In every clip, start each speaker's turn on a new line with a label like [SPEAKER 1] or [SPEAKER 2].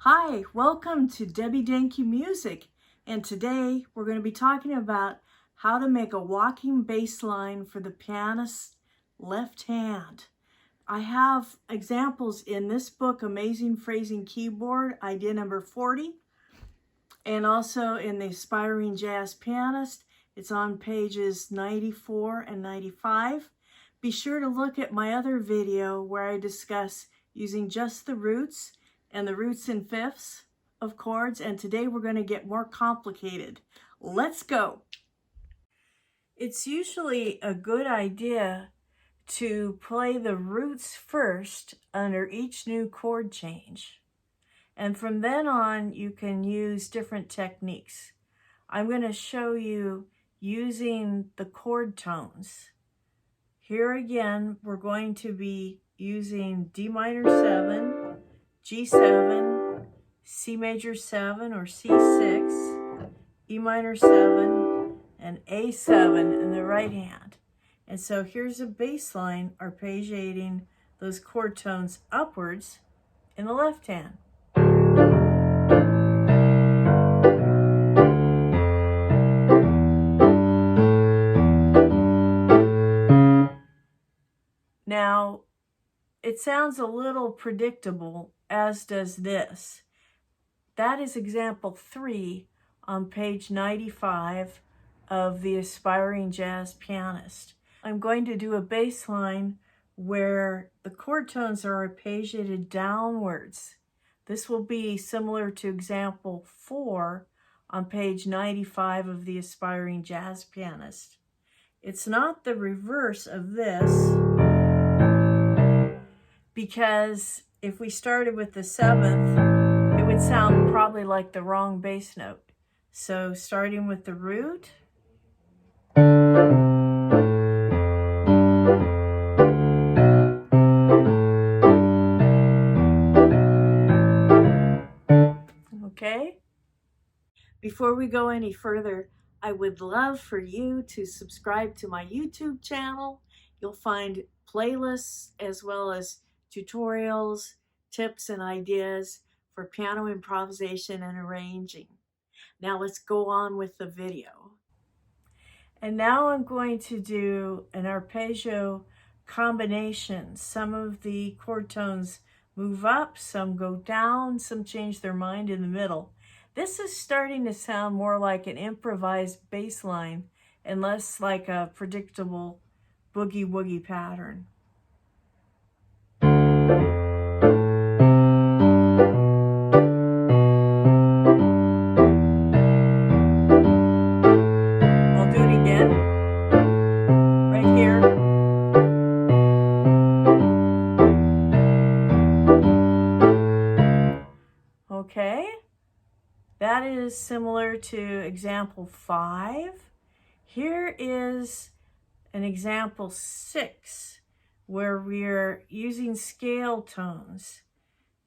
[SPEAKER 1] Hi, welcome to Debbie Danke Music, and today we're going to be talking about how to make a walking bass line for the pianist's left hand. I have examples in this book, Amazing Phrasing Keyboard, idea number 40, and also in the Aspiring Jazz Pianist. It's on pages 94 and 95. Be sure to look at my other video where I discuss using just the roots and the roots and fifths of chords, and today we're going to get more complicated. Let's go. It's usually a good idea to play the roots first under each new chord change, and from then on you can use different techniques. I'm going to show you using the chord tones. Here again, we're going to be using D minor 7, G7, C major 7 or C6, E minor 7, and A7 in the right hand. And so here's a bass line arpeggiating those chord tones upwards in the left hand. Now, it sounds a little predictable, as does this. That is example 3 on page 95 of the Aspiring Jazz Pianist. I'm going to do a bass line where the chord tones are arpeggiated downwards. This will be similar to example 4 on page 95 of the Aspiring Jazz Pianist. It's not the reverse of this, because if we started with the 7th, it would sound probably like the wrong bass note. So starting with the root, okay? Before we go any further, I would love for you to subscribe to my YouTube channel. You'll find playlists as well as tutorials, tips, and ideas for piano improvisation and arranging. Now let's go on with the video. And now I'm going to do an arpeggio combination. Some of the chord tones move up, some go down, some change their mind in the middle. This is starting to sound more like an improvised bass line and less like a predictable boogie-woogie pattern. I'll do it again, right here. Okay, that is similar to example 5. Here is an example 6, where we're using scale tones,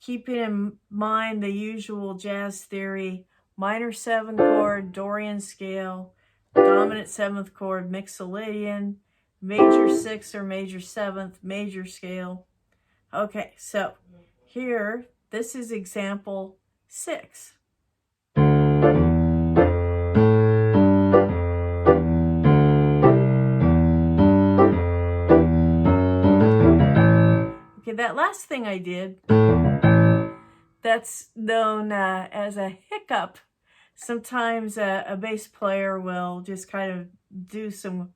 [SPEAKER 1] keeping in mind the usual jazz theory: minor 7 chord, Dorian scale, dominant 7th chord, Mixolydian, major 6th or major 7th, major scale. Okay, so here, this is example 6. that last thing I did, that's known as a hiccup. Sometimes a bass player will just kind of do some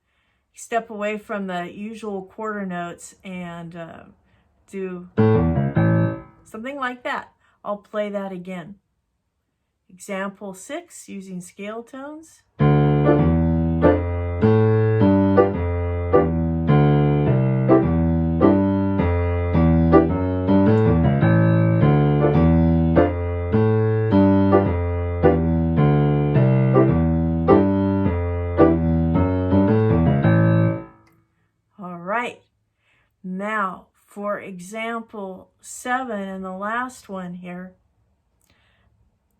[SPEAKER 1] step away from the usual quarter notes and do something like that. I'll play that again. Example 6, using scale tones. All right. Now, for example 7 and the last one here,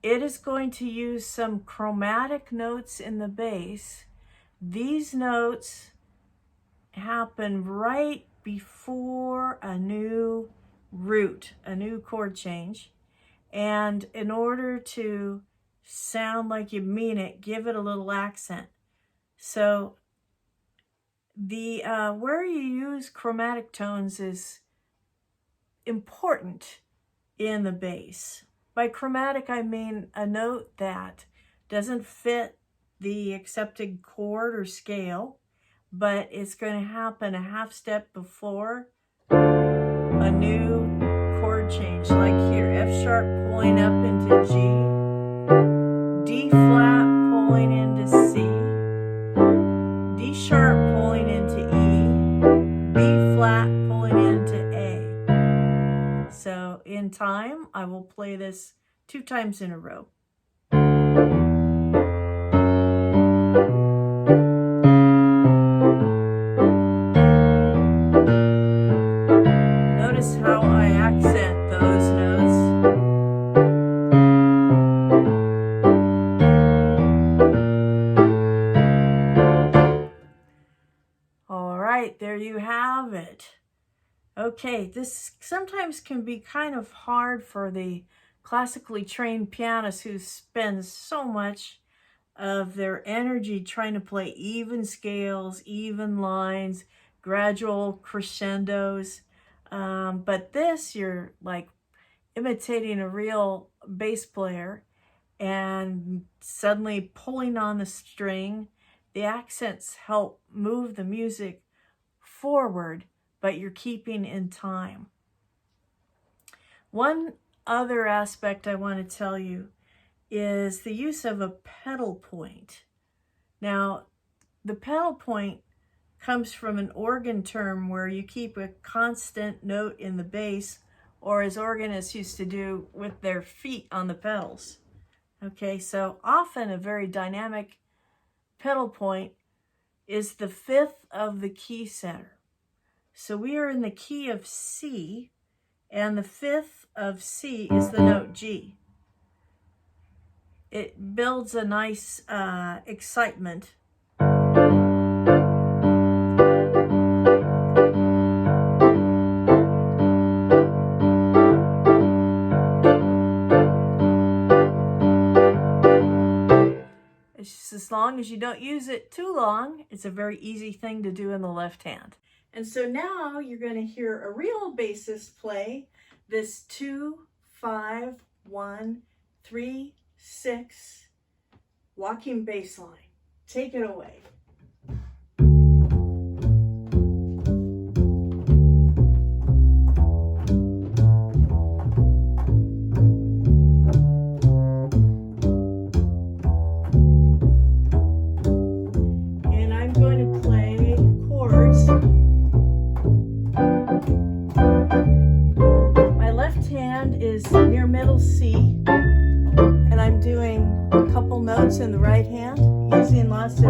[SPEAKER 1] it is going to use some chromatic notes in the bass. These notes happen right before a new root, a new chord change. And in order to sound like you mean it, give it a little accent. So the where you use chromatic tones is important in the bass. By chromatic, I mean a note that doesn't fit the accepted chord or scale, but it's going to happen a half step before a new chord change, like here, F sharp pulling up into G, D flat pulling into C, D sharp pulling into E, B flat pulling into A. So in time, I will play this 2 times in a row. Notice how I accent those notes. All right, there you have it. Okay, this sometimes can be kind of hard for the classically trained pianists who spend so much of their energy trying to play even scales, even lines, gradual crescendos. But this, you're like imitating a real bass player and suddenly pulling on the string. The accents help move the music forward, but you're keeping in time. One other aspect I want to tell you is the use of a pedal point. Now, the pedal point comes from an organ term where you keep a constant note in the bass, or as organists used to do with their feet on the pedals. Okay, so often a very dynamic pedal point is the 5th of the key center. So we are in the key of C, and the 5th of C is the note G. It builds a nice excitement. It's just as long as you don't use it too long, it's a very easy thing to do in the left hand. And so now you're going to hear a real bassist play this 2-5-1-3-6 walking bass line. Take it away. And I'm going to play chords. Hand is near middle C, and I'm doing a couple notes in the right hand using lots of